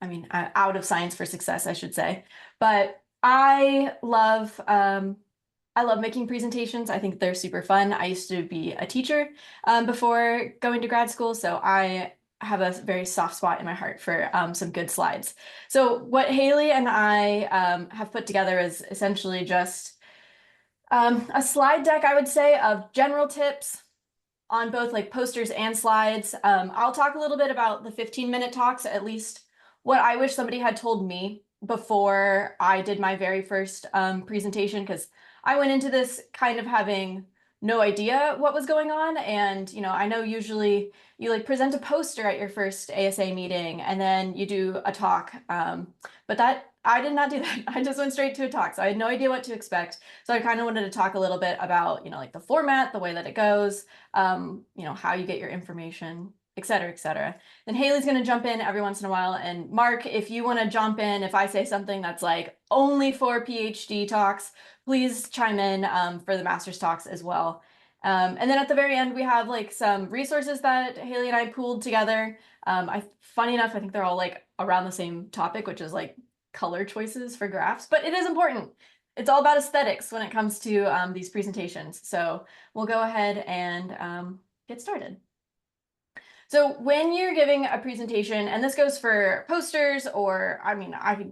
out of Science for Success, I should say. But I love making presentations. I think they're super fun. I used to be a teacher before going to grad school, so I have a very soft spot in my heart for some good slides. So what Haleigh and I have put together is essentially just a slide deck, I would say, of general tips on both like posters and slides. I'll talk a little bit about the 15-minute talks, at least what I wish somebody had told me before I did my very first presentation, because I went into this kind of having no idea what was going on. And, I know usually you like present a poster at your first ASA meeting and then you do a talk. But I did not do that. I just went straight to a talk. So I had no idea what to expect. So I kind of wanted to talk a little bit about, like the format, the way that it goes, how you get your information, et cetera, et cetera. Then Haleigh's going to jump in every once in a while. And Mark, if you want to jump in, if I say something that's like only for PhD talks, please chime in for the master's talks as well. And then at the very end, we have like some resources that Haleigh and I pooled together. Funny enough, I think they're all like around the same topic, which is like color choices for graphs, but it is important. It's all about aesthetics when it comes to these presentations. So we'll go ahead and get started. So when you're giving a presentation, and this goes for posters, or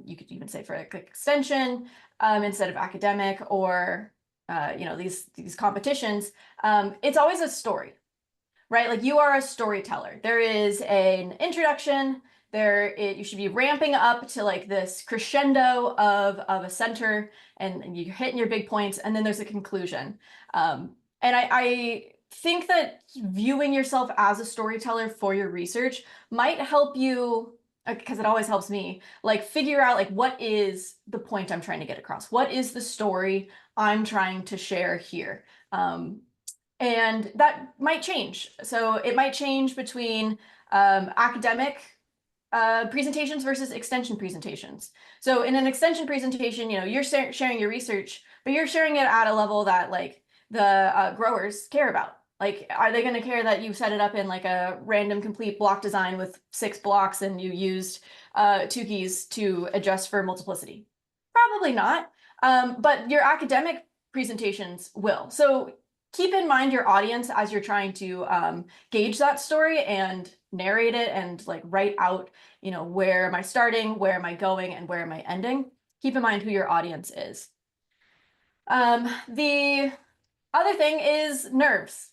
you could even say for like extension instead of academic, or these competitions, it's always a story, right? Like you are a storyteller. There is an introduction. You should be ramping up to like this crescendo of a center, and you're hitting your big points, and then there's a conclusion. And I think that viewing yourself as a storyteller for your research might help you, because it always helps me, like figure out like what is the point I'm trying to get across? What is the story I'm trying to share here? And that might change. So it might change between academic presentations versus extension presentations. So in an extension presentation, you're sharing your research, but you're sharing it at a level that like the growers care about. Like, are they going to care that you set it up in like a random complete block design with 6 blocks and you used 2 keys to adjust for multiplicity? Probably not. But your academic presentations will. So keep in mind your audience as you're trying to gauge that story and narrate it and like write out, where am I starting, where am I going, and where am I ending? Keep in mind who your audience is. The other thing is nerves.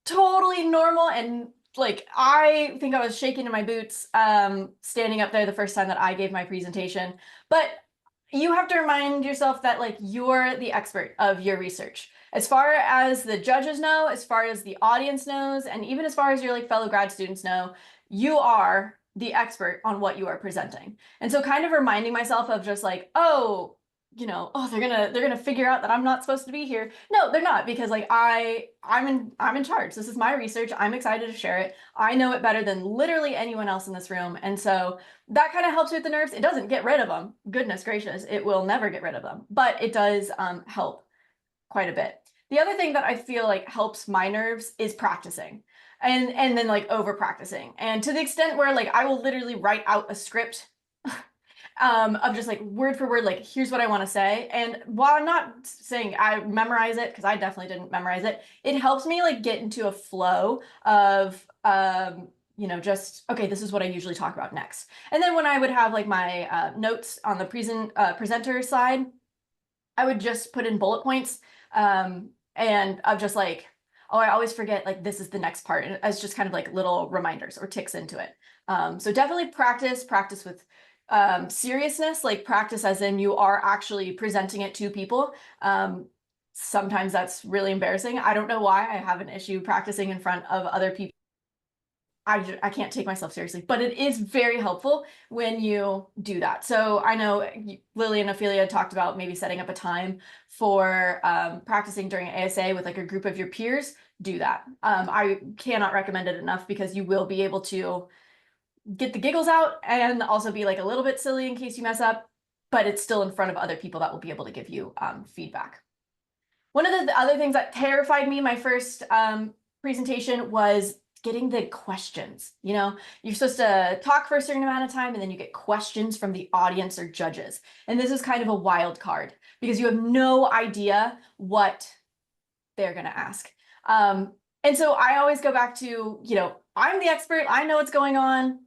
Totally normal, and like I think I was shaking in my boots standing up there the first time that I gave my presentation, but you have to remind yourself that like you're the expert of your research. As far as the judges know, as far as the audience knows, and even as far as your like fellow grad students know, you are the expert on what you are presenting. And so kind of reminding myself of just like, oh, they're gonna figure out that I'm not supposed to be here. No, they're not, because like I'm in charge. This is my research. I'm excited to share it. I know it better than literally anyone else in this room. And so that kind of helps with the nerves. It doesn't get rid of them. Goodness gracious, it will never get rid of them, but it does help quite a bit. The other thing that I feel like helps my nerves is practicing and then like over practicing. And to the extent where like I will literally write out a script of just like word for word, like here's what I want to say. And while I'm not saying I memorize it, because I definitely didn't memorize it, it helps me like get into a flow of just okay, this is what I usually talk about next. And then when I would have like my notes on the presenter side, I would just put in bullet points and of just like, oh, I always forget like this is the next part, as just kind of like little reminders or ticks into it. So definitely practice with seriousness, like practice as in you are actually presenting it to people. Sometimes that's really embarrassing. I don't know why I have an issue practicing in front of other people. I can't take myself seriously, but it is very helpful when you do that. So I know Lily and Ophelia talked about maybe setting up a time for practicing during ASA with like a group of your peers. Do that. I cannot recommend it enough, because you will be able to get the giggles out and also be like a little bit silly in case you mess up, but it's still in front of other people that will be able to give you feedback. One of the other things that terrified me my first presentation was getting the questions. You know, you're supposed to talk for a certain amount of time and then you get questions from the audience or judges. And this is kind of a wild card because you have no idea what they're going to ask. And so I always go back to, you know, I'm the expert. I know what's going on.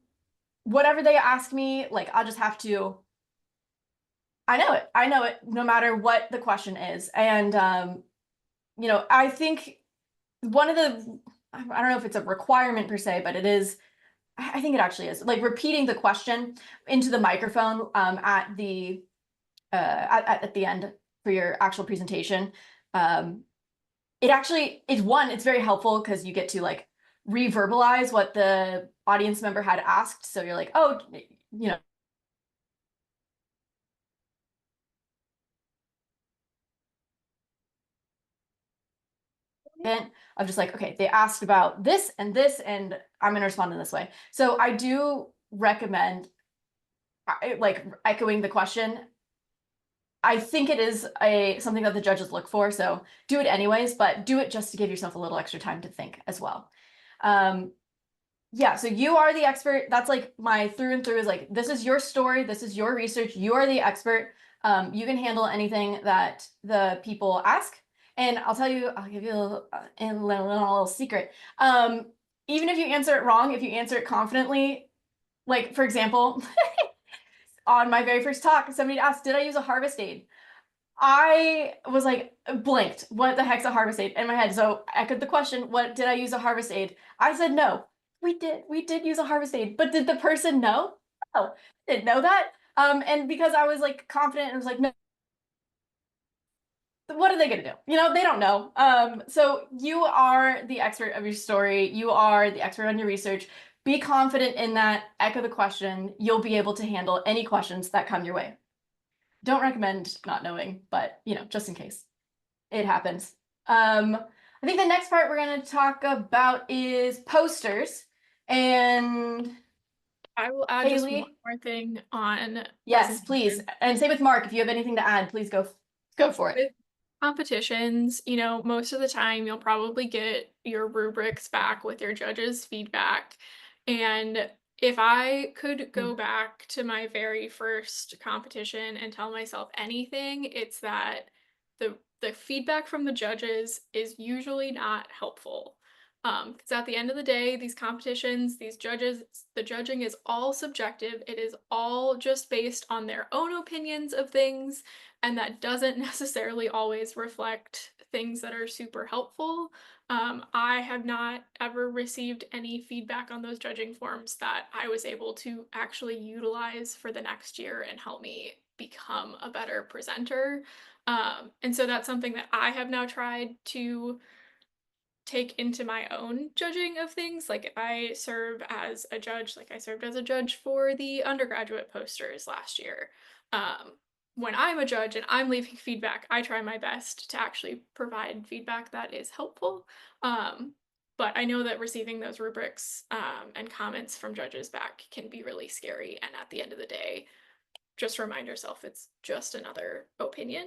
Whatever they ask me, like, I'll just have to, I know it. I know it no matter what the question is. And, you know, I think one of the, I don't know if it's a requirement per se, but it is, I think it actually is, like repeating the question into the microphone at the end for your actual presentation. It actually is one, it's very helpful because you get to like reverbalize what the audience member had asked. So you're like, oh, you know, of just like, okay, they asked about this, and I'm going to respond in this way. So I do recommend like echoing the question. I think it is something that the judges look for, so do it anyways, but do it just to give yourself a little extra time to think as well. Yeah, so you are the expert. That's like my through and through is like, this is your story, this is your research, you are the expert. You can handle anything that the people ask. And I'll tell you, I'll give you a little secret. Even if you answer it wrong, if you answer it confidently, like for example, on my very first talk, somebody asked, did I use a harvest aid? I was like blinked. What the heck's a harvest aid in my head? So I echoed the question, what did I use a harvest aid? I said no. We did use a harvest aid, but did the person know? No, didn't know that. And because I was like confident and was like, no, what are they gonna do? You know, they don't know. So you are the expert of your story. You are the expert on your research. Be confident in that, echo the question. You'll be able to handle any questions that come your way. Don't recommend not knowing, but you know, just in case it happens. I think the next part we're going to talk about is posters. And I will add just one Haleigh, more thing on yes, please. And same with Mark. If you have anything to add, please go for it. with competitions. You know, most of the time you'll probably get your rubrics back with your judges' feedback. And if I could go back to my very first competition and tell myself anything, it's that the feedback from the judges is usually not helpful. Because at the end of the day, these competitions, these judges, the judging is all subjective. It is all just based on their own opinions of things, and that doesn't necessarily always reflect things that are super helpful. I have not ever received any feedback on those judging forms that I was able to actually utilize for the next year and help me become a better presenter. And so that's something that I have now tried to take into my own judging of things. Like if I serve as a judge, like I served as a judge for the undergraduate posters last year. When I'm a judge and I'm leaving feedback, I try my best to actually provide feedback that is helpful. But I know that receiving those rubrics and comments from judges back can be really scary. And at the end of the day, just remind yourself it's just another opinion.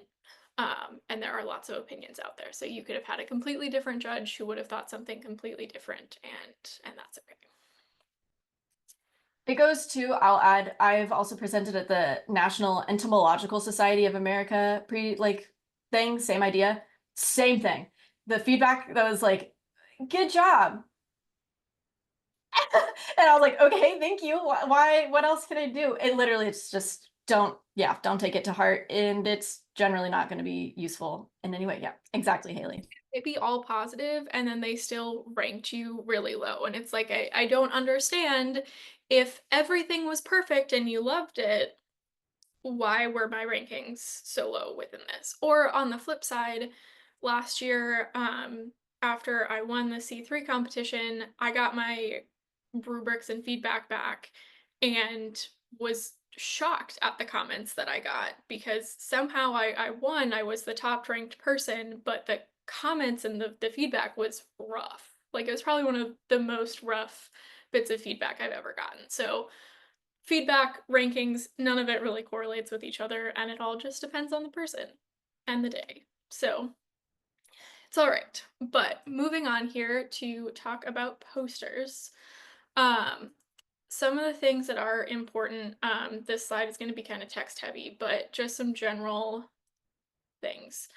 And there are lots of opinions out there. So you could have had a completely different judge who would have thought something completely different, and that's okay. It goes to, I'll add, I've also presented at the National Entomological Society of America thing, same idea, same thing. The feedback that was like, good job. And I was like, okay, thank you. Why, what else can I do? It literally, it's just don't take it to heart. And it's generally not going to be useful in any way. Yeah, exactly, Haleigh. It'd be all positive, and then they still ranked you really low. And it's like, I don't understand, if everything was perfect and you loved it, why were my rankings so low within this? Or on the flip side, last year, after I won the C3 competition, I got my rubrics and feedback back and was shocked at the comments that I got, because somehow I won, I was the top ranked person, but the comments and the feedback was rough. Like it was probably one of the most rough bits of feedback I've ever gotten. So feedback, rankings, none of it really correlates with each other, and it all just depends on the person and the day. So It's all right. But moving on here to talk about posters. Um, some of the things that are important, this slide is going to be kind of text heavy, but just some general things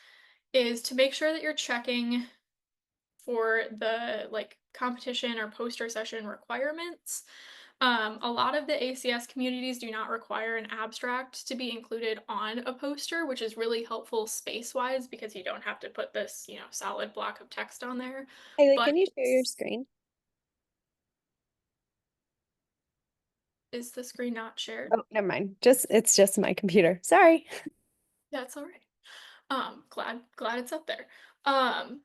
is to make sure that you're checking for the like competition or poster session requirements. A lot of the ACS communities do not require an abstract to be included on a poster, which is really helpful space wise because you don't have to put this, solid block of text on there. Haleigh, But can you share your screen? is the screen not shared? Oh, never mind. It's just my computer. Sorry. That's all right. Glad it's up there. Um,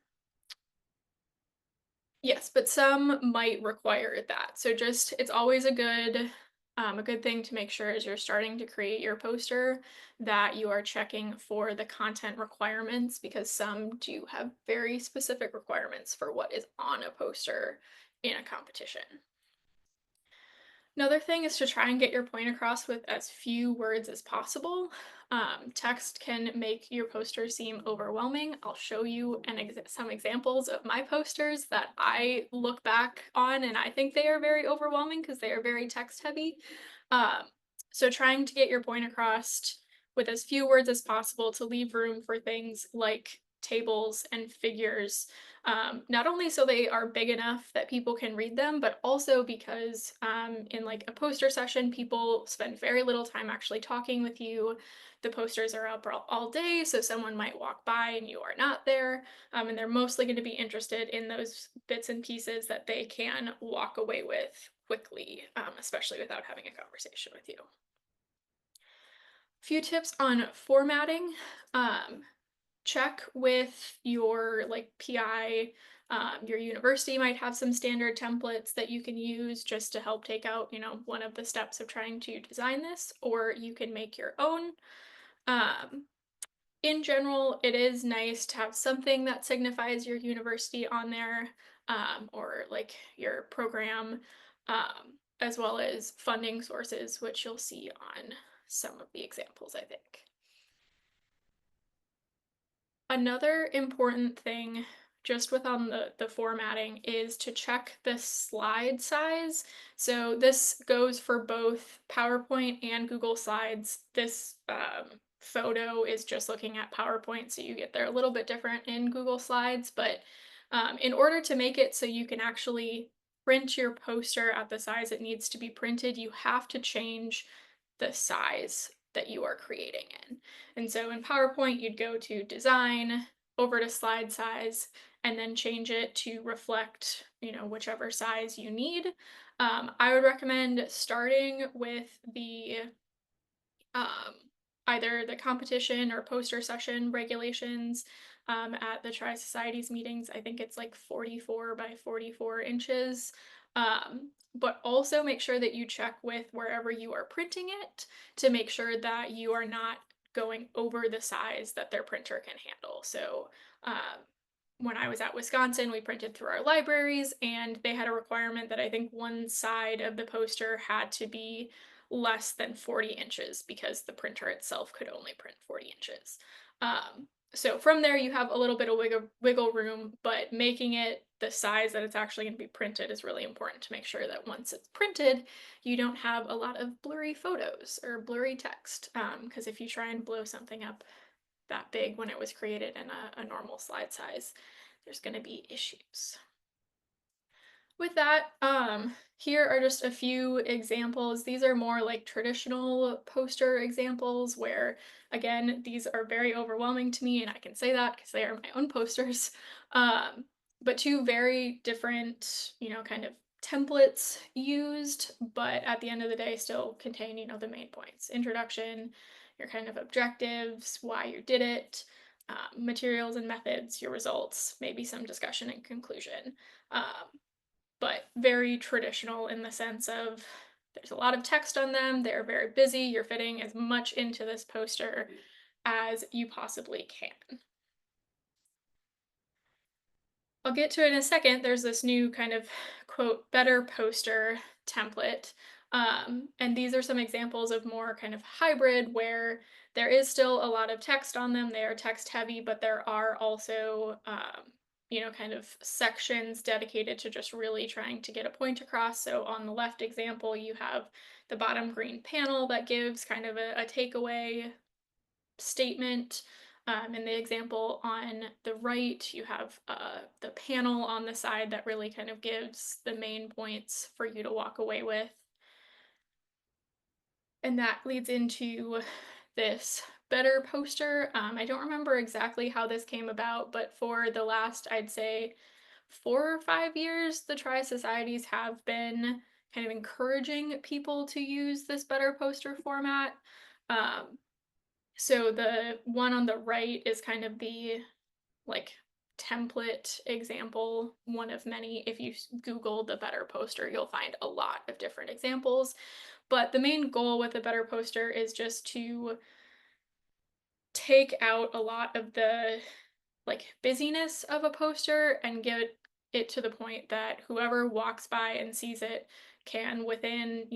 Yes, but some might require that. So just it's always a good thing to make sure as you're starting to create your poster that you are checking for the content requirements because some do have very specific requirements for what is on a poster in a competition. Another thing is to try and get your point across with as few words as possible. Text can make your poster seem overwhelming. I'll show you some examples of my posters that I look back on and I think they are very overwhelming because they are very text heavy. Um, so trying to get your point across with as few words as possible to leave room for things like tables and figures, not only so they are big enough that people can read them, but also because in like a poster session, people spend very little time actually talking with you. The posters are up all day, so someone might walk by and you are not there, and they're mostly going to be interested in those bits and pieces that they can walk away with quickly, especially without having a conversation with you. Few tips on formatting. Um, Check with your like PI. Your university might have some standard templates that you can use just to help take out, one of the steps of trying to design this, or you can make your own. Um, in general, it is nice to have something that signifies your university on there, or like your program, as well as funding sources, which you'll see on some of the examples, I think. Another important thing just with on the formatting is to check the slide size. So this goes for both PowerPoint and Google Slides. This photo is just looking at PowerPoint, so you get there a little bit different in Google Slides, but in order to make it so you can actually print your poster at the size it needs to be printed, you have to change the size that you are creating in. And so in PowerPoint, you'd go to design, over to slide size, and then change it to reflect, whichever size you need. I would recommend starting with the um, either the competition or poster session regulations at the Tri Societies meetings. I think it's like 44 by 44 inches. But also make sure that you check with wherever you are printing it to make sure that you are not going over the size that their printer can handle. So, when I was at Wisconsin, we printed through our libraries, and they had a requirement that I think one side of the poster had to be less than 40 inches because the printer itself could only print 40 inches. So from there, you have a little bit of wiggle room, but making it the size that it's actually going to be printed is really important to make sure that once it's printed, you don't have a lot of blurry photos or blurry text. Because if you try and blow something up that big when it was created in a normal slide size, there's going to be issues. With that, here are just a few examples. These are more like traditional poster examples where, again, these are very overwhelming to me, and I can say that because they are my own posters. But two very different, kind of templates used, but at the end of the day, still contain, the main points: introduction, your kind of objectives, why you did it, materials and methods, your results, maybe some discussion and conclusion. But very traditional in the sense of there's a lot of text on them, they're very busy, you're fitting as much into this poster as you possibly can. I'll get to it in a second. There's this new kind of quote better poster template. And these are some examples of more kind of hybrid where there is still a lot of text on them. They are text heavy, but there are also kind of sections dedicated to just really trying to get a point across. So on the left example, you have the bottom green panel that gives kind of a takeaway statement. In the example on the right, you have the panel on the side that really kind of gives the main points for you to walk away with. And that leads into this better poster. I don't remember exactly how this came about, but for the last, I'd say, 4 or 5 years, the Tri-Societies have been kind of encouraging people to use this better poster format. So the one on the right is kind of the like template example, one of many. If you Google the better poster, you'll find a lot of different examples. But the main goal with a better poster is just to take out a lot of the busyness of a poster and get it to the point that whoever walks by and sees it can within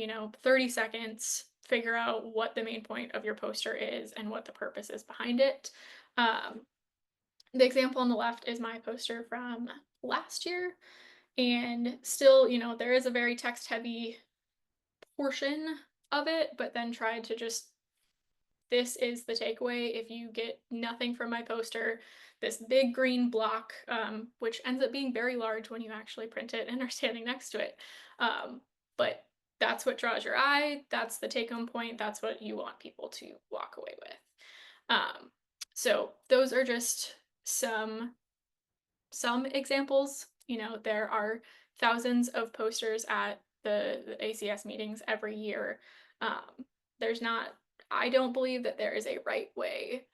30 seconds figure out what the main point of your poster is and what the purpose is behind it. The example on the left is my poster from last year, and still, there is a very text heavy portion of it, but then tried to just, this is the takeaway. If you get nothing from my poster, this big green block, which ends up being very large when you actually print it and are standing next to it. But that's what draws your eye. That's the take home point. That's what you want people to walk away with. So those are just some examples. There are thousands of posters at the ACS meetings every year. There's not, I don't believe that there is a right way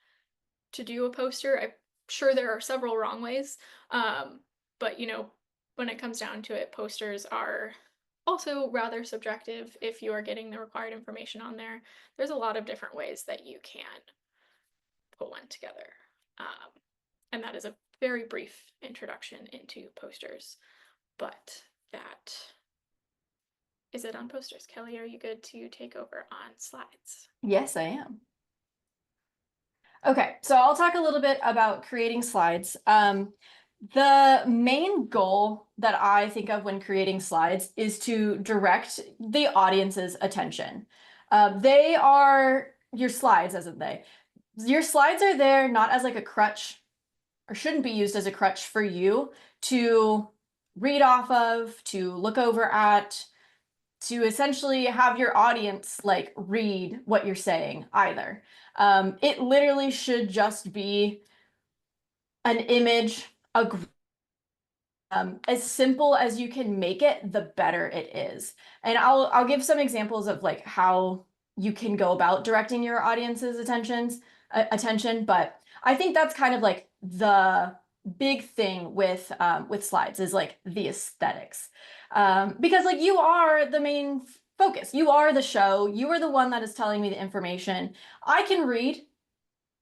to do a poster. I'm sure there are several wrong ways. But when it comes down to it, posters are also rather subjective. If you are getting the required information on there, there's a lot of different ways that you can put one together. And that is a very brief introduction into posters, but that is it on posters. Kelly, are you good to take over on slides? Yes, I am. Okay, so I'll talk a little bit about creating slides. The main goal that I think of when creating slides is to direct the audience's attention. They are your slides, isn't they? Your slides are there not as like a crutch, or shouldn't be used as a crutch for you to read off of, to look over at, to essentially have your audience like read what you're saying either. It literally should just be an image, as simple as you can make it, the better it is. And I'll give some examples of like how you can go about directing your audience's attention, but I think that's kind of like the big thing with slides is like the aesthetics. Because like you are the main focus, you are the show, you are the one that is telling me the information. I can read,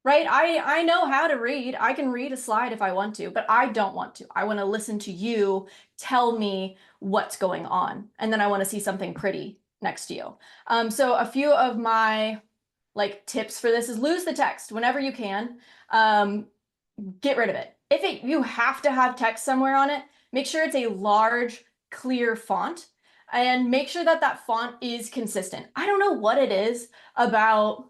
right? I know how to read. I can read a slide if I want to, but I don't want to. I want to listen to you tell me what's going on. And then I want to see something pretty next to you. So a few of my like tips for this is lose the text whenever you can. Get rid of it. If you have to have text somewhere on it, make sure it's a large, clear font and make sure that that font is consistent. I don't know what it is about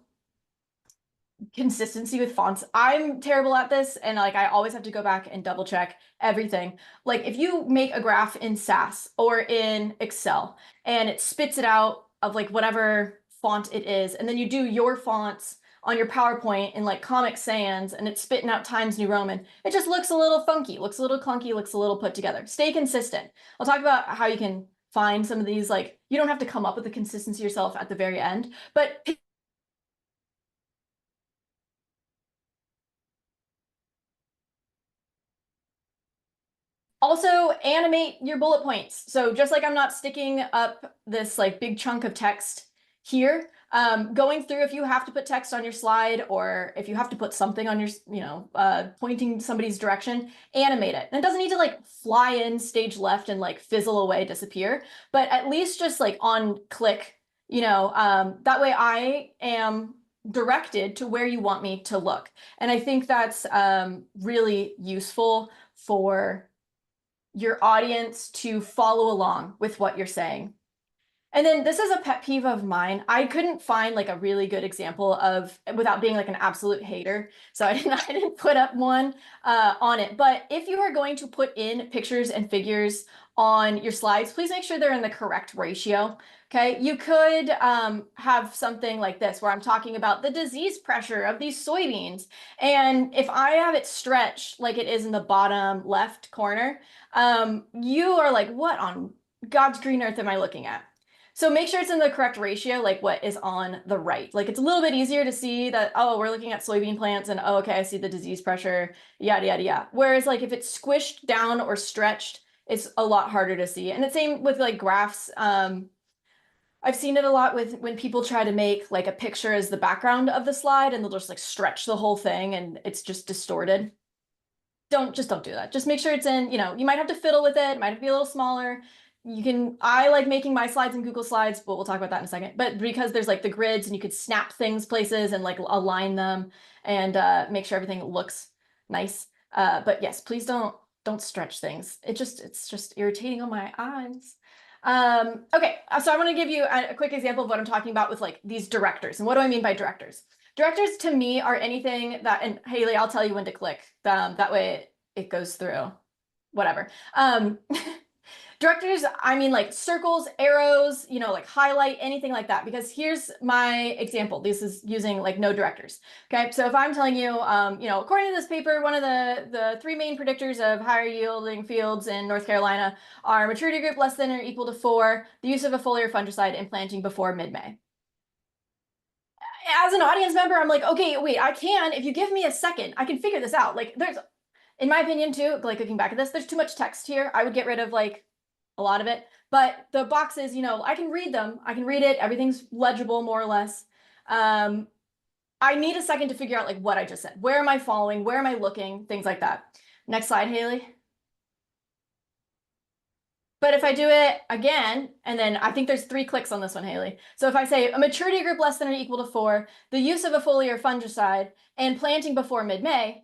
consistency with fonts. I'm terrible at this, and like I always have to go back and double check everything. Like if you make a graph in SAS or in Excel and it spits it out of like whatever font it is, and then you do your fonts on your PowerPoint in like Comic Sans and it's spitting out Times New Roman, it just looks a little funky, looks a little clunky, looks a little put together. Stay consistent. I'll talk about how you can find some of these, like you don't have to come up with the consistency yourself at the very end, but also animate your bullet points. So just like I'm not sticking up this like big chunk of text here, going through, if you have to put text on your slide or if you have to put something on your, pointing somebody's direction, animate it. And it doesn't need to like fly in stage left and like fizzle away, disappear, but at least just like on click, that way I am directed to where you want me to look. And I think that's really useful for your audience to follow along with what you're saying. And then this is a pet peeve of mine. I couldn't find like a really good example of, without being like an absolute hater. So I didn't put up one on it. But if you are going to put in pictures and figures on your slides, please make sure they're in the correct ratio. Okay, you could have something like this where I'm talking about the disease pressure of these soybeans. And if I have it stretched like it is in the bottom left corner, you are like, what on God's green earth am I looking at? So make sure it's in the correct ratio, like what is on the right. Like it's a little bit easier to see that, oh, we're looking at soybean plants and oh, okay, I see the disease pressure, yada, yada, yada. Whereas like if it's squished down or stretched, it's a lot harder to see. And the same with like graphs. I've seen it a lot with when people try to make like a picture as the background of the slide and they'll just like stretch the whole thing and it's just distorted. Don't do that. Just make sure it's in, you might have to fiddle with it, might have to be a little smaller. I like making my slides in Google Slides, but we'll talk about that in a second. But because there's like the grids and you could snap things places and like align them and make sure everything looks nice. But yes, please don't stretch things. It's just irritating on my eyes. Okay, so I want to give you a quick example of what I'm talking about with like these directors. And what do I mean by directors? Directors to me are anything that, and Haleigh, I'll tell you when to click. That way it goes through, whatever. Directors, I mean like circles, arrows, like highlight, anything like that. Because here's my example. This is using like no directors. Okay, so if I'm telling you, according to this paper, one of the three main predictors of higher yielding fields in North Carolina are maturity group less than or equal to 4, the use of a foliar fungicide, and planting before mid-May. As an audience member, I'm like, okay, wait, if you give me a second, I can figure this out. Like there's, in my opinion too, like looking back at this, there's too much text here. I would get rid of like a lot of it, but the boxes, I can read them. I can read it. Everything's legible more or less. I need a second to figure out like what I just said. Where am I following? Where am I looking? Things like that. Next slide, Haleigh. But if I do it again, and then I think there's 3 clicks on this one, Haleigh. So if I say a maturity group less than or equal to 4, the use of a foliar fungicide, and planting before mid-May,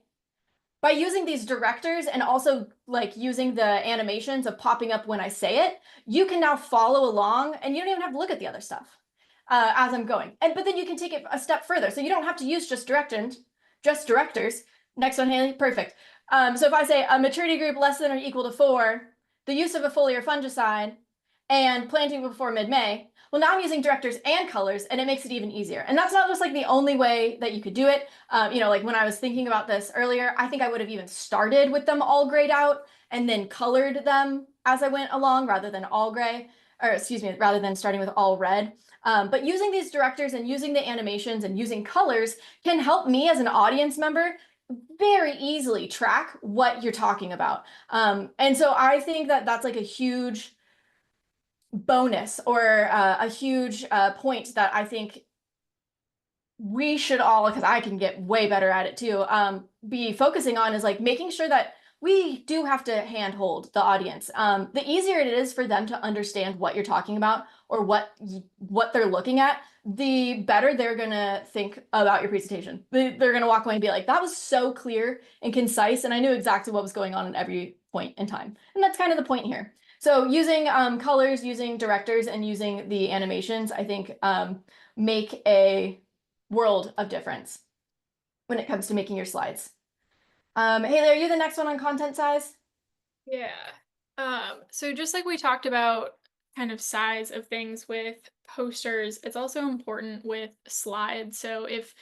by using these directors and also like using the animations of popping up when I say it, you can now follow along and you don't even have to look at the other stuff as I'm going. But then you can take it a step further. So you don't have to use just directors. Next one, Haleigh, perfect. So if I say a maturity group less than or equal to 4, the use of a foliar fungicide, and planting before mid-May, well, now I'm using directors and colors, and it makes it even easier. And that's not just like the only way that you could do it. Like when I was thinking about this earlier, I think I would have even started with them all grayed out and then colored them as I went along rather than all gray, or excuse me, rather than starting with all red. But using these directors and using the animations and using colors can help me as an audience member very easily track what you're talking about. And so I think that that's like a huge bonus or a huge point that I think we should all, because I can get way better at it too, be focusing on is like making sure that we do have to handhold the audience. The easier it is for them to understand what you're talking about or what they're looking at, the better they're gonna think about your presentation. They're gonna walk away and be like, that was so clear and concise, and I knew exactly what was going on at every point in time. And that's kind of the point here. So using colors, using directors, and using the animations, I think make a world of difference when it comes to making your slides. Haleigh, are you the next one on content size? Yeah. So just like we talked about kind of size of things with posters, it's also important with slides. So if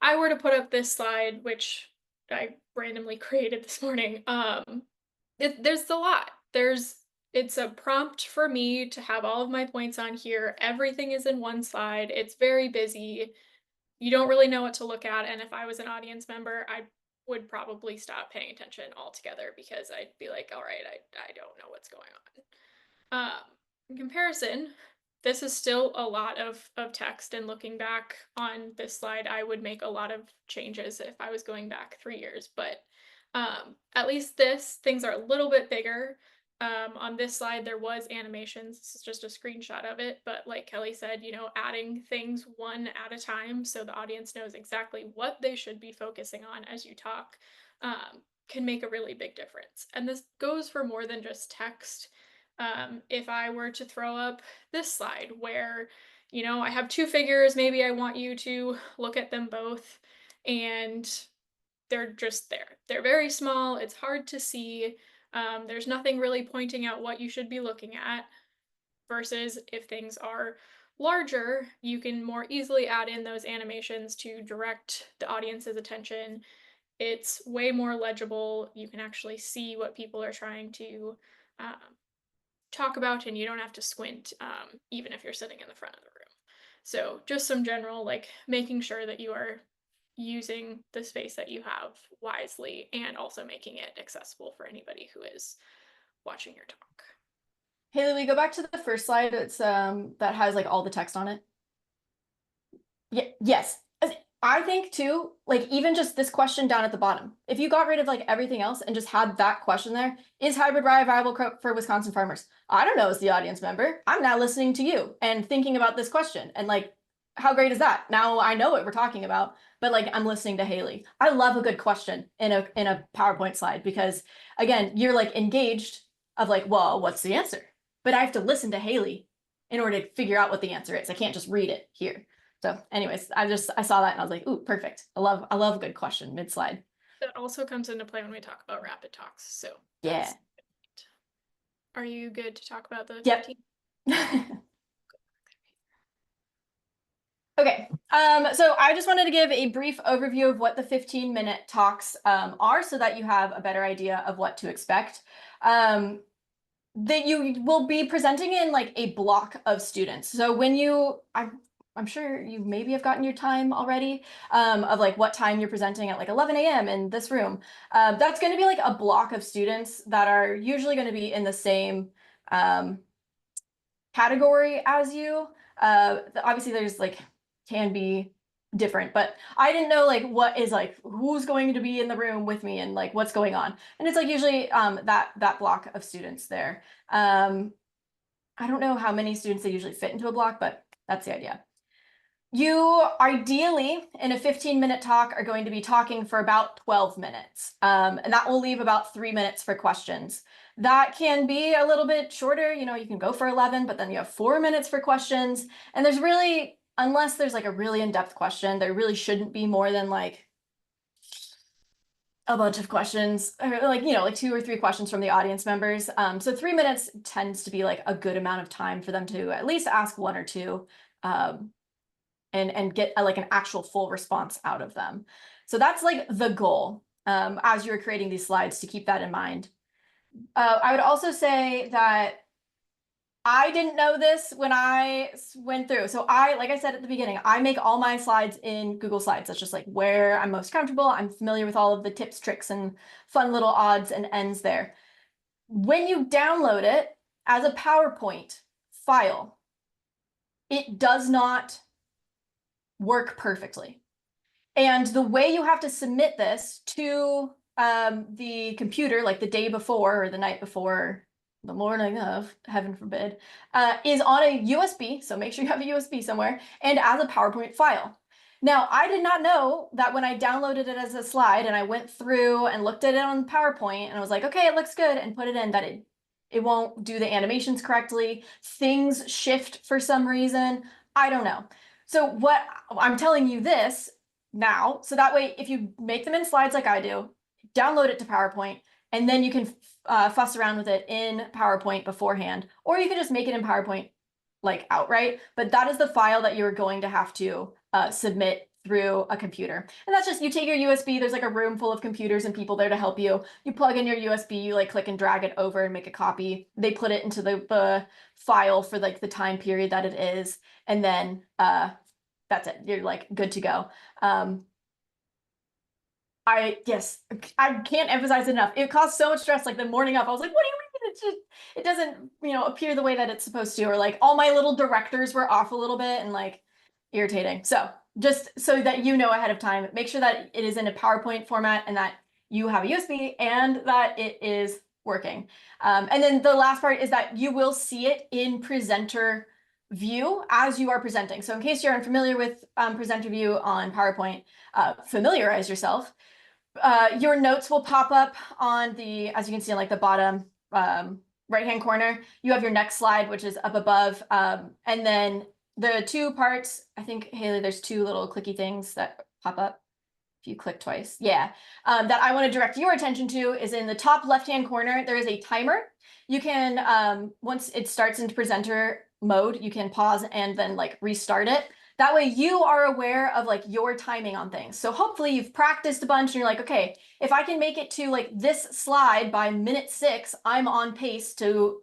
I were to put up this slide, which I randomly created this morning, there's a lot. It's a prompt for me to have all of my points on here. Everything is in one slide. It's very busy. You don't really know what to look at. And if I was an audience member, I would probably stop paying attention altogether because I'd be like, all right, I don't know what's going on. In comparison, this is still a lot of text, and looking back on this slide, I would make a lot of changes if I was going back 3 years, but at least things are a little bit bigger. On this slide, there was animations. This is just a screenshot of it, but like Kelly said, adding things one at a time so the audience knows exactly what they should be focusing on as you talk can make a really big difference. And this goes for more than just text. If I were to throw up this slide where, I have two figures, maybe I want you to look at them both, and they're just there. They're very small, it's hard to see. There's nothing really pointing out what you should be looking at. Versus if things are larger, you can more easily add in those animations to direct the audience's attention. It's way more legible. You can actually see what people are trying to um, talk about, and you don't have to squint, even if you're sitting in the front of the room. So just some general, like, making sure that you are using the space that you have wisely and also making it accessible for anybody who is watching your talk. Haleigh, we go back to the first slide. It's that has like all the text on it. Yeah, yes. I think too, like even just this question down at the bottom, if you got rid of like everything else and just had that question there, is hybrid rye viable for Wisconsin farmers? I don't know as the audience member. I'm now listening to you and thinking about this question, and like, how great is that? Now I know what we're talking about, but like I'm listening to Haleigh. I love a good question in a PowerPoint slide because again, you're like engaged of like, well, what's the answer? But I have to listen to Haleigh in order to figure out what the answer is. I can't just read it here. So anyways, I saw that and I was like, ooh, perfect. I love a good question mid-slide. That also comes into play when we talk about rapid talks. So yeah. Are you good to talk about the Yep. 15? Okay, so I just wanted to give a brief overview of what the 15-minute talks are so that you have a better idea of what to expect. That you will be presenting in like a block of students. So when I'm sure you maybe have gotten your time already of like what time you're presenting at like 11 a.m. in this room. That's going to be like a block of students that are usually going to be in the same category as you. Obviously there's like can be different, but I didn't know like what is like who's going to be in the room with me and like what's going on. And it's like usually that block of students there. I don't know how many students they usually fit into a block, but that's the idea. You ideally in a 15-minute talk are going to be talking for about 12 minutes. And that will leave about 3 minutes for questions. That can be a little bit shorter, you can go for 11, but then you have 4 minutes for questions. And there's really, unless there's like a really in-depth question, there really shouldn't be more than like a bunch of questions, or like, like 2 or 3 questions from the audience members. So 3 minutes tends to be like a good amount of time for them to at least ask 1 or 2. And get like an actual full response out of them. So that's like the goal as you're creating these slides, to keep that in mind. I would also say that I didn't know this when I went through. So like I said at the beginning, I make all my slides in Google Slides. That's just like where I'm most comfortable. I'm familiar with all of the tips, tricks, and fun little odds and ends there. When you download it as a PowerPoint file, it does not work perfectly. And the way you have to submit this to the computer, like the day before or the night before, the morning of, heaven forbid, is on a USB. So make sure you have a USB somewhere, and as a PowerPoint file. Now, I did not know that when I downloaded it as a slide and I went through and looked at it on PowerPoint and I was like, okay, it looks good, and put it in, that it won't do the animations correctly. Things shift for some reason. I don't know. So what I'm telling you this now, so that way, if you make them in slides like I do, download it to PowerPoint, and then you can fuss around with it in PowerPoint beforehand, or you can just make it in PowerPoint like outright. But that is the file that you're going to have to submit through a computer. And that's just, you take your USB, there's like a room full of computers and people there to help you. You plug in your USB, you like click and drag it over and make a copy. They put it into the file for like the time period that it is. And then that's it. You're like good to go. I can't emphasize it enough. It caused so much stress. Like the morning up, I was like, what do you mean? It doesn't, appear the way that it's supposed to, or like all my little directors were off a little bit and like irritating. So just so that you know ahead of time, make sure that it is in a PowerPoint format and that you have a USB and that it is working. And then the last part is that you will see it in presenter view as you are presenting. So in case you're unfamiliar with presenter view on PowerPoint, familiarize yourself. your notes will pop up on the, as you can see on like the bottom right-hand corner. You have your next slide, which is up above. And then the two parts, I think, Haleigh, there's two little clicky things that pop up if you click twice. Yeah. That I want to direct your attention to is in the top left-hand corner, there is a timer. You can, once it starts into presenter mode, you can pause and then like restart it. That way you are aware of like your timing on things. So hopefully you've practiced a bunch and you're like, okay, if I can make it to like this slide by minute 6, I'm on pace to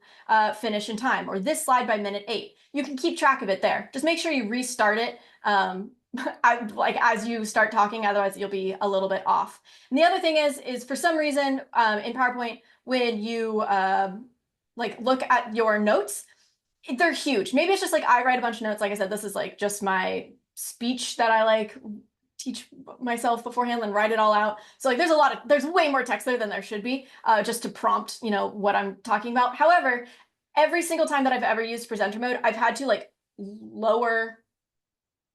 finish in time, or this slide by minute 8. You can keep track of it there. Just make sure you restart it like as you start talking, otherwise you'll be a little bit off. And the other thing is for some reason in PowerPoint, when you like look at your notes, they're huge. Maybe it's just like I write a bunch of notes. Like I said, this is like just my speech that I like teach myself beforehand and write it all out. So like there's way more text there than there should be, just to prompt, what I'm talking about. However, every single time that I've ever used presenter mode, I've had to like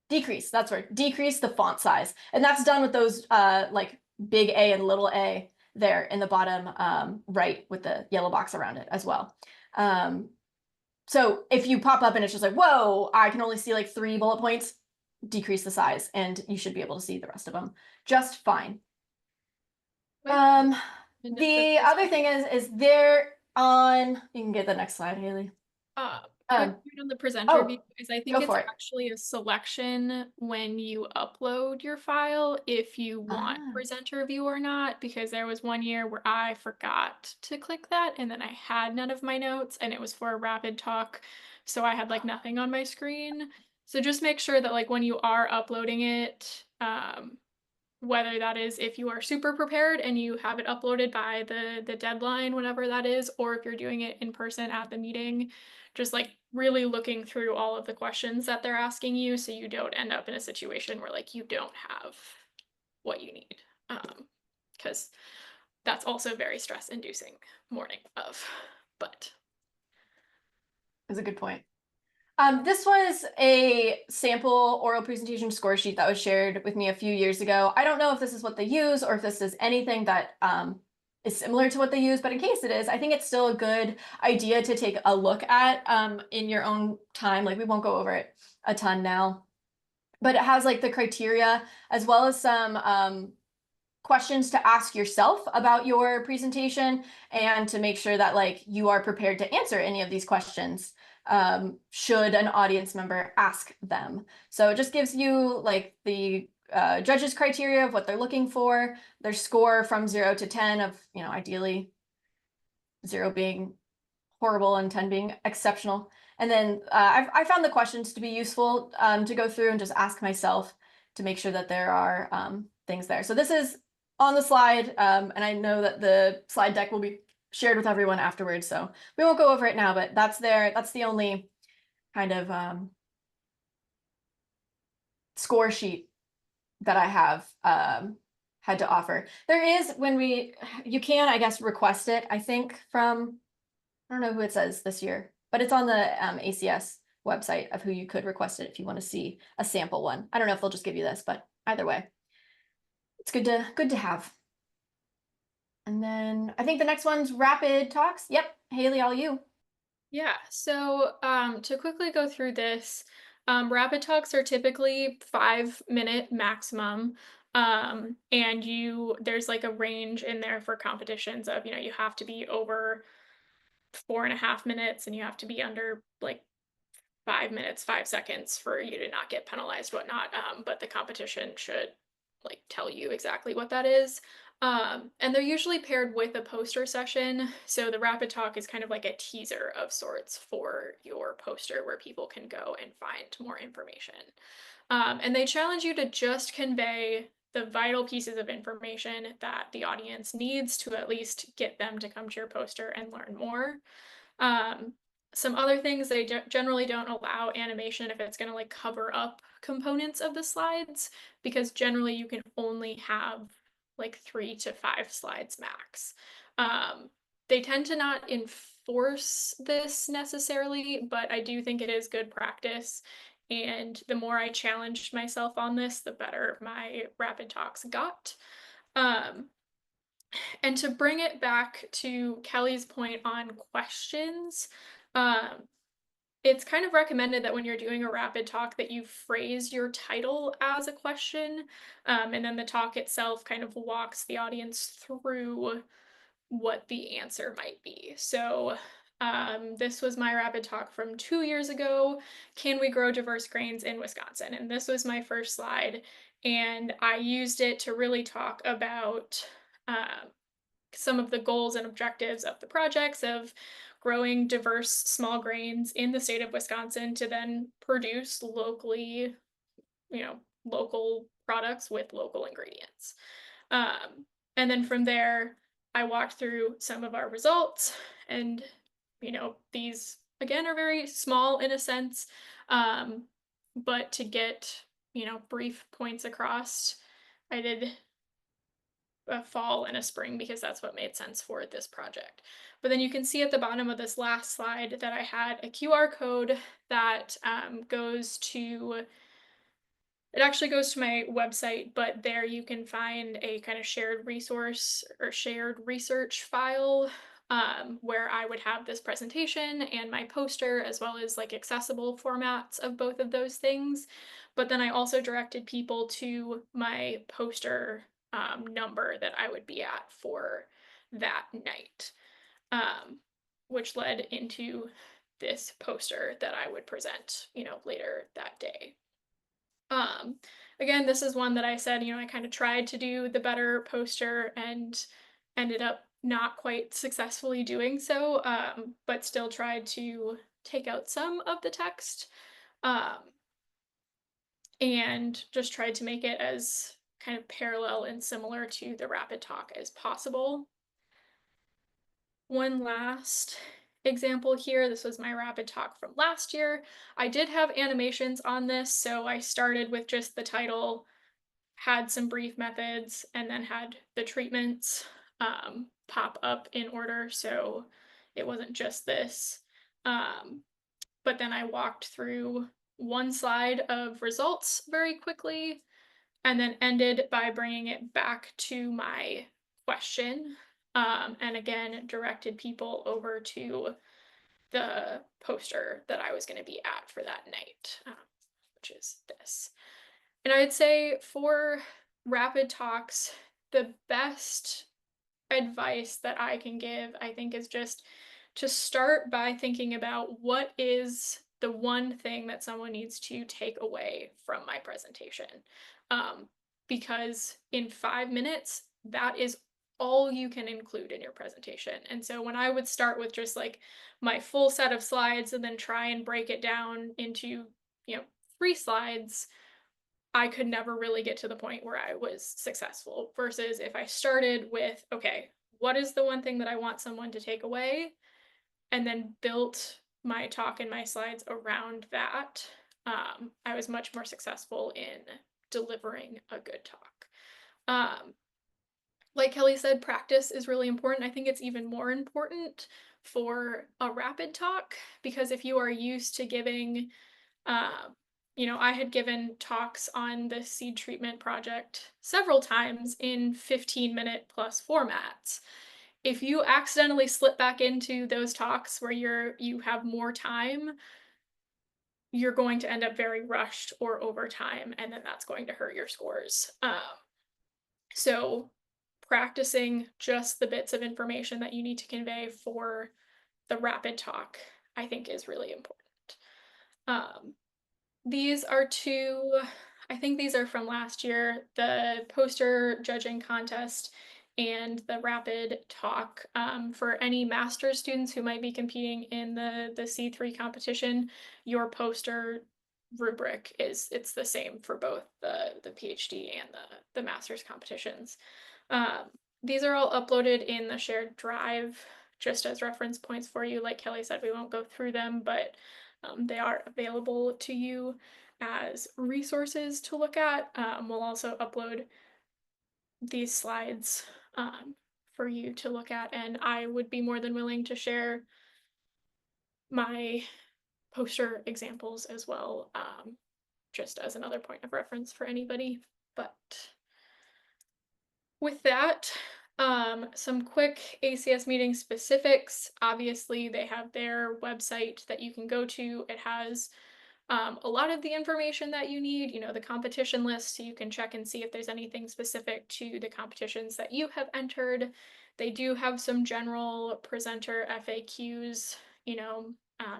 decrease the font size. And that's done with those like big A and little a there in the bottom right with the yellow box around it as well. So if you pop up and it's just like, whoa, I can only see like 3 bullet points, decrease the size and you should be able to see the rest of them just fine. The other thing is there on, you can get the next slide, Haleigh. Quick point on the presenter view is I think it's it. actually a selection when you upload your file if you want presenter view or not, because there was one year where I forgot to click that and then I had none of my notes and it was for a rapid talk, so I had like nothing on my screen. So just make sure that like when you are uploading it, whether that is if you are super prepared and you have it uploaded by the deadline, whenever that is, or if you're doing it in person at the meeting, just like really looking through all of the questions that they're asking you so you don't end up in a situation where like you don't have what you need. Because that's also very stress inducing morning of, but. That's a good point. This was a sample oral presentation score sheet that was shared with me a few years ago. I don't know if this is what they use or if this is anything that is similar to what they use, but in case it is, I think it's still a good idea to take a look at in your own time. Like we won't go over it a ton now, but it has like the criteria as well as some questions to ask yourself about your presentation and to make sure that like you are prepared to answer any of these questions should an audience member ask them. So it just gives you like the judges' criteria of what they're looking for, their score from 0 to 10 of, ideally 0 being horrible and 10 being exceptional. And then I found the questions to be useful to go through and just ask myself to make sure that there are things there. So this is on the slide, and I know that the slide deck will be shared with everyone afterwards, so we won't go over it now, but that's there. That's the only kind of score sheet that I have had to offer. There is you can, I guess, request it, I think, from, I don't know who it says this year, but it's on the ACS website of who you could request it if you want to see a sample one. I don't know if they'll just give you this, but either way, it's good to have. And then I think the next one's rapid talks. Yep, Haleigh, all you. Yeah, so to quickly go through this, rapid talks are typically 5-minute maximum. And there's like a range in there for competitions of, you have to be over 4.5 minutes and you have to be under like 5 minutes, 5 seconds for you to not get penalized, whatnot. But the competition should like tell you exactly what that is. And they're usually paired with a poster session. So the rapid talk is kind of like a teaser of sorts for your poster where people can go and find more information. And they challenge you to just convey the vital pieces of information that the audience needs to at least get them to come to your poster and learn more. Some other things, they generally don't allow animation if it's going to like cover up components of the slides, because generally you can only have like 3 to 5 slides max. They tend to not enforce this necessarily, but I do think it is good practice. And the more I challenged myself on this, the better my rapid talks got. Um, and to bring it back to Kelly's point on questions, um, it's kind of recommended that when you're doing a rapid talk that you phrase your title as a question, and then the talk itself kind of walks the audience through what the answer might be. So this was my rapid talk from 2 years ago. Can we grow diverse grains in Wisconsin? And this was my first slide. And I used it to really talk about some of the goals and objectives of the projects of growing diverse small grains in the state of Wisconsin to then produce locally, local products with local ingredients. And then from there, I walked through some of our results, and these again are very small in a sense, but to get brief points across, I did a fall and a spring because that's what made sense for this project. But then you can see at the bottom of this last slide that I had a QR code that goes to, it actually goes to my website, but there you can find a kind of shared resource or shared research file, where I would have this presentation and my poster, as well as like accessible formats of both of those things. But then I also directed people to my poster number that I would be at for that night, which led into this poster that I would present, later that day. Again, this is one that I said, I kind of tried to do the better poster and ended up not quite successfully doing so, but still tried to take out some of the text, um, and just tried to make it as kind of parallel and similar to the rapid talk as possible. One last example here, this was my rapid talk from last year. I did have animations on this, so I started with just the title, had some brief methods, and then had the treatments pop up in order, so it wasn't just this. But then I walked through one slide of results very quickly, and then ended by bringing it back to my question, and again directed people over to the poster that I was going to be at for that night, which is this. And I'd say for rapid talks, the best advice that I can give, I think, is just to start by thinking about what is the one thing that someone needs to take away from my presentation. Because in 5 minutes, that is all you can include in your presentation. And so when I would start with just like my full set of slides and then try and break it down into, 3 slides, I could never really get to the point where I was successful. Versus if I started with, okay, what is the one thing that I want someone to take away? And then built my talk and my slides around that, I was much more successful in delivering a good talk. Like Kelly said, practice is really important. I think it's even more important for a rapid talk, because if you are used to giving, I had given talks on the seed treatment project several times in 15-minute plus formats. If you accidentally slip back into those talks where you have more time, you're going to end up very rushed or over time, and then that's going to hurt your scores. So practicing just the bits of information that you need to convey for the rapid talk, I think, is really important. These are two, I think these are from last year, the poster judging contest and the rapid talk. For any master's students who might be competing in the C3 competition, your poster rubric it's the same for both the PhD and the master's competitions. These are all uploaded in the shared drive just as reference points for you. Like Kelly said, we won't go through them, but they are available to you as resources to look at. We'll also upload these slides for you to look at, and I would be more than willing to share my poster examples as well, just as another point of reference for anybody. But With that, some quick ACS meeting specifics. Obviously, they have their website that you can go to. It has a lot of the information that you need, the competition list, so you can check and see if there's anything specific to the competitions that you have entered. They do have some general presenter FAQs,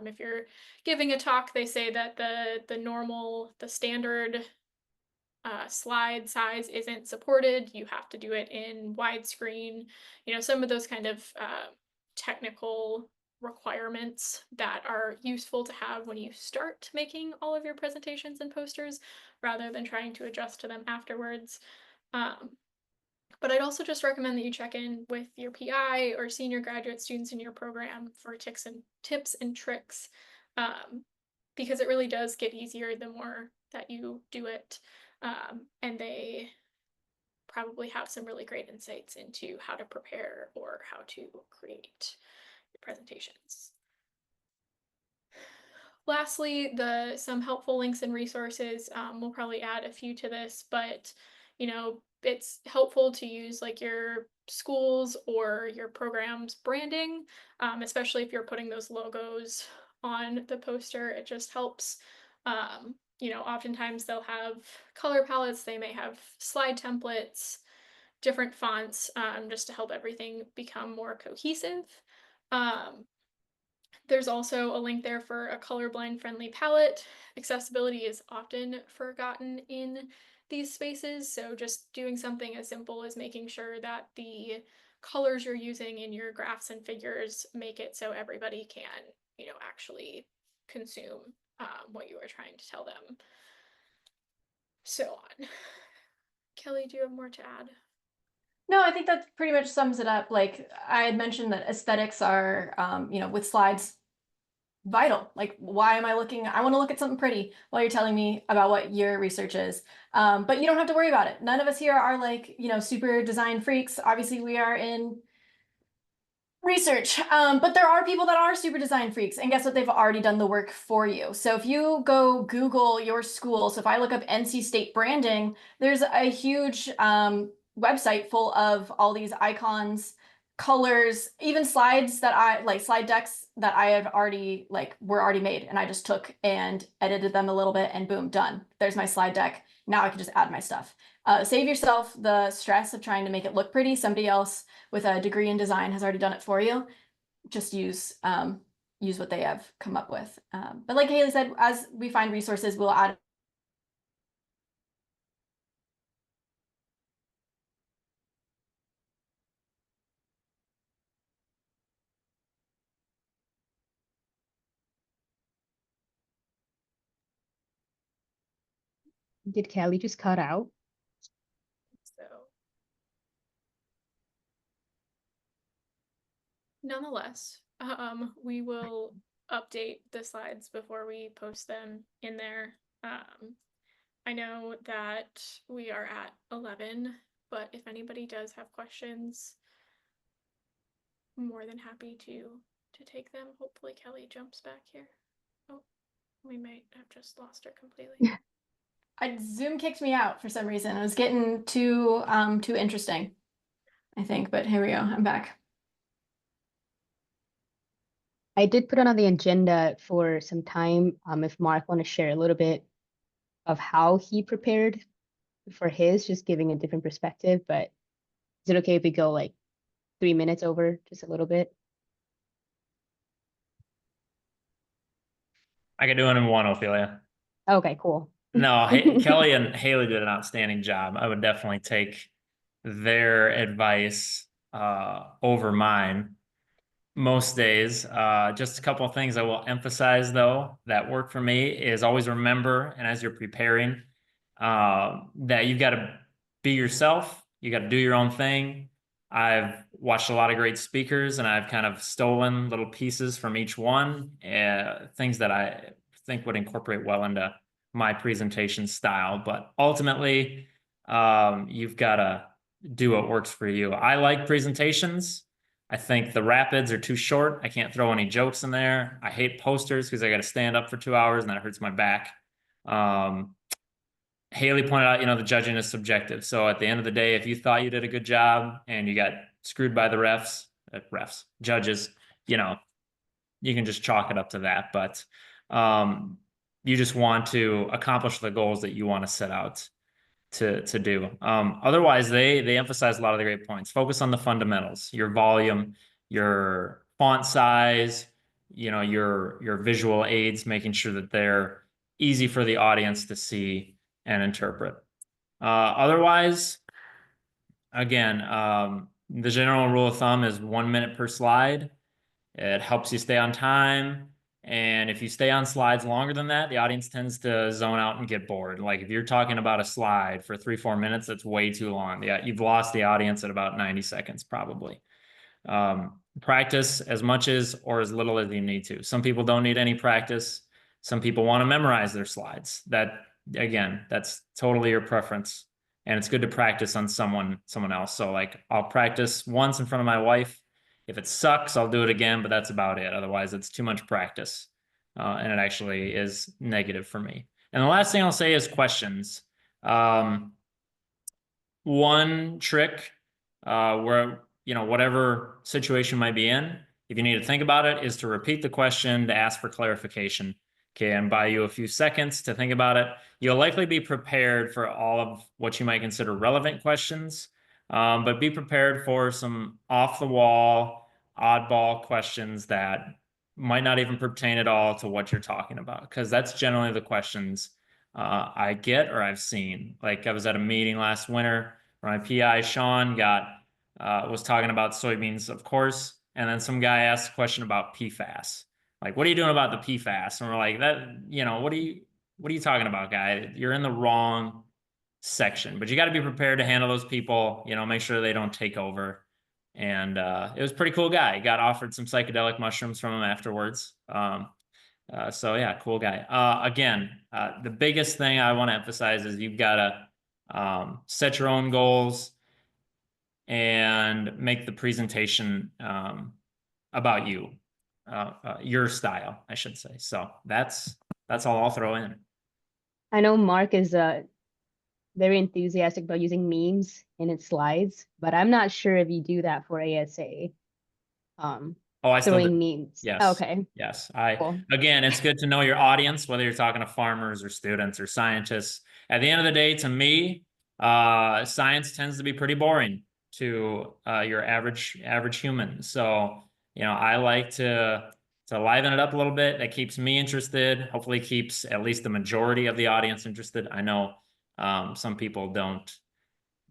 if you're giving a talk, they say that the standard slide size isn't supported. You have to do it in widescreen. Some of those kind of technical requirements that are useful to have when you start making all of your presentations and posters rather than trying to adjust to them afterwards. But I'd also just recommend that you check in with your PI or senior graduate students in your program for tips and tricks, because it really does get easier the more that you do it. And they probably have some really great insights into how to prepare or how to create your presentations. Lastly, some helpful links and resources. We'll probably add a few to this, but it's helpful to use like your schools or your program's branding, especially if you're putting those logos on the poster. It just helps. Oftentimes they'll have color palettes, they may have slide templates, different fonts, just to help everything become more cohesive. There's also a link there for a colorblind friendly palette. Accessibility is often forgotten in these spaces, so just doing something as simple as making sure that the colors you're using in your graphs and figures make it so everybody can, actually consume what you are trying to tell them. So on. Kelly, do you have more to add? No, I think that pretty much sums it up. Like I had mentioned that aesthetics are, with slides, vital. Like, why am I looking? I want to look at something pretty while you're telling me about what your research is. But you don't have to worry about it. None of us here are like, super design freaks. Obviously, we are in research, but there are people that are super design freaks, and guess what? They've already done the work for you. So if you go Google your school, so if I look up NC State branding, there's a huge website full of all these icons, colors, even slides that I like, slide decks that I have already were already made, and I just took and edited them a little bit, and boom, done. There's my slide deck. Now I can just add my stuff. Save yourself the stress of trying to make it look pretty. Somebody else with a degree in design has already done it for you. Just use what they have come up with. But like Haleigh said, as we find resources, we'll add. Did Kelly just cut out? So, nonetheless, we will update the slides before we post them in there. I know that we are at 11, but if anybody does have questions, I'm more than happy to take them. Hopefully Kelly jumps back here. Oh, we might have just lost her completely. Zoom kicked me out for some reason. It was getting too interesting, I think, but here we go. I'm back. I did put it on the agenda for some time. If Mark want to share a little bit of how he prepared for his, just giving a different perspective. But is it okay if we go like 3 minutes over, just a little bit? I could do it in one, Ophelia. Okay, cool. No, Kelly and Haleigh did an outstanding job. I would definitely take their advice over mine most days. Just a couple of things I will emphasize, though, that work for me is always remember, and as you're preparing, that you've got to be yourself. You got to do your own thing. I've watched a lot of great speakers, and I've kind of stolen little pieces from each one, things that I think would incorporate well into my presentation style. But ultimately, you've got to do what works for you. I like presentations. I think the rapids are too short. I can't throw any jokes in there. I hate posters because I got to stand up for 2 hours and that hurts my back. Haleigh pointed out, the judging is subjective. So at the end of the day, if you thought you did a good job and you got screwed by the judges, you can just chalk it up to that. But you just want to accomplish the goals that you want to set out to do. Otherwise, they emphasize a lot of the great points. Focus on the fundamentals, your volume, your font size, your visual aids, making sure that they're easy for the audience to see and interpret. Otherwise, again, the general rule of thumb is 1 minute per slide. It helps you stay on time. And if you stay on slides longer than that, the audience tends to zone out and get bored. Like if you're talking about a slide for 3-4 minutes, that's way too long. Yeah, you've lost the audience at about 90 seconds, probably. Practice as much as or as little as you need to. Some people don't need any practice. Some people want to memorize their slides. Again, that's totally your preference. And it's good to practice on someone else. So like I'll practice once in front of my wife. If it sucks, I'll do it again, but that's about it. Otherwise, it's too much practice. And it actually is negative for me. And the last thing I'll say is questions. One trick where, whatever situation might be in, if you need to think about it, is to repeat the question to ask for clarification. Okay, and buy you a few seconds to think about it. You'll likely be prepared for all of what you might consider relevant questions, but be prepared for some off-the-wall, oddball questions that might not even pertain at all to what you're talking about, because that's generally the questions I get or I've seen. Like I was at a meeting last winter where my PI, Sean, was talking about soybeans, of course, and then some guy asked a question about PFAS. Like, what are you doing about the PFAS? And we're like, what are you talking about, guy? You're in the wrong section, but you got to be prepared to handle those people, make sure they don't take over. And it was a pretty cool guy. Got offered some psychedelic mushrooms from him afterwards. So yeah, cool guy. Again, the biggest thing I want to emphasize is you've got to set your own goals and make the presentation about you. Your style, I should say. So that's all I'll throw in. I know Mark is very enthusiastic about using memes in its slides, but I'm not sure if you do that for ASA. I still do. Throwing memes. Yes. Okay. Yes. Cool. Again, it's good to know your audience, whether you're talking to farmers or students or scientists. At the end of the day, to me, science tends to be pretty boring to your average human. So, I like to liven it up a little bit. That keeps me interested. Hopefully keeps at least the majority of the audience interested. I know some people don't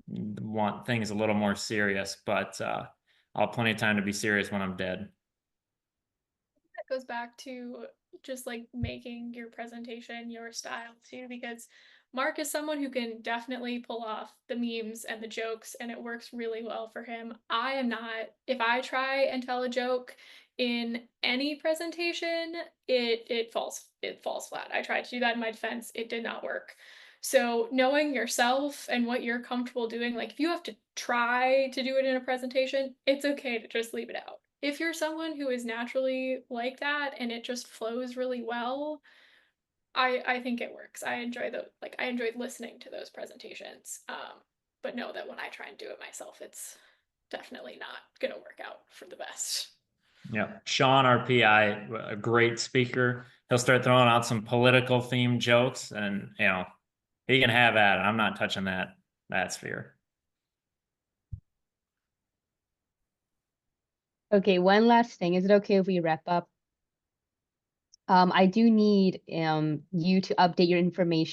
want things a little more serious, but I'll have plenty of time to be serious when I'm dead. That goes back to just like making your presentation your style too, because Mark is someone who can definitely pull off the memes and the jokes, and it works really well for him. I am not. If I try and tell a joke in any presentation, it falls flat. I tried to do that in my defense. It did not work. So knowing yourself and what you're comfortable doing, like if you have to try to do it in a presentation, it's okay to just leave it out. If you're someone who is naturally like that and it just flows really well, I think it works. I enjoyed listening to those presentations. But know that when I try and do it myself, it's definitely not gonna work out for the best. Yeah, Sean, our PI, a great speaker. He'll start throwing out some political themed jokes, and he can have at it. I'm not touching that sphere. Okay, one last thing. Is it okay if we wrap up? I do need you to update your information